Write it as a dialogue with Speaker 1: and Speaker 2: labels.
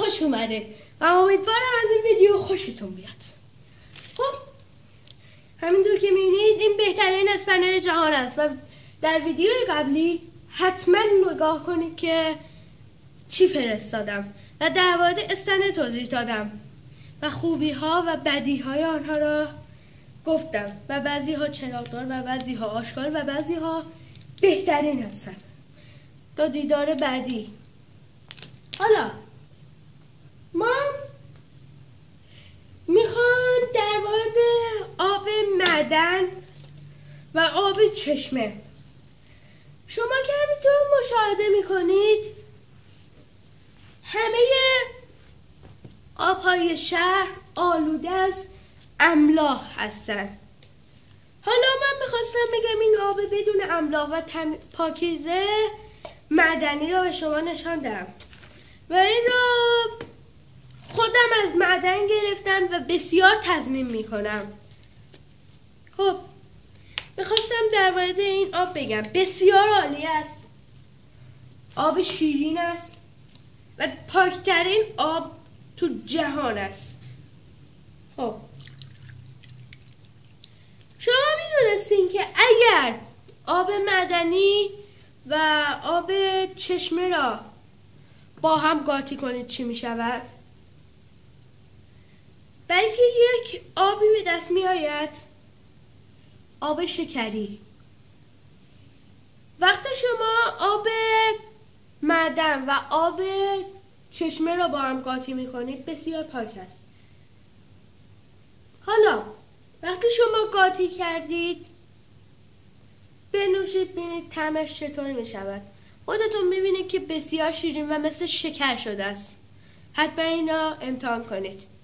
Speaker 1: خوش اومده و امیدوارم از این ویدیو خوشتون بیاد. خب همینطور که میبینید این بهترین اسپنر جهان است و در ویدیو قبلی حتما نگاه کنید که چی فرستادم و در مورد اسپنر توضیح دادم و خوبی ها و بدی های آنها را گفتم و بعضی ها چراغدار و بعضی ها آشکار و بعضی ها بهترین هستن. تا دیدار بعدی. حالا ما میخوام در مورد آب معدن و آب چشمه. شما که همینطور مشاهده میکنید همه آبهای شهر آلوده از املاح هستن. حالا من میخواستم بگم این آب بدون املاح و پاکیزه معدنی را به شما نشان دهم و این را خودم از معدن گرفتم و بسیار تضمین میکنم. خب میخواستم در مورد این آب بگم بسیار عالی است، آب شیرین است و پاکترین آب تو جهان است. خب شما میدونستین که اگر آب معدنی و آب چشمه را با هم قاطی کنید چی میشود؟ بلکه یک آبی به دست می آید، آب شکری. وقتی شما آب معدن و آب چشمه را با هم قاطی می کنید بسیار پاک است. حالا وقتی شما قاطی کردید بنوشید ببینید طعمش چطور می شود. خودتون میبینید که بسیار شیرین و مثل شکر شده است. حتما اینا امتحان کنید.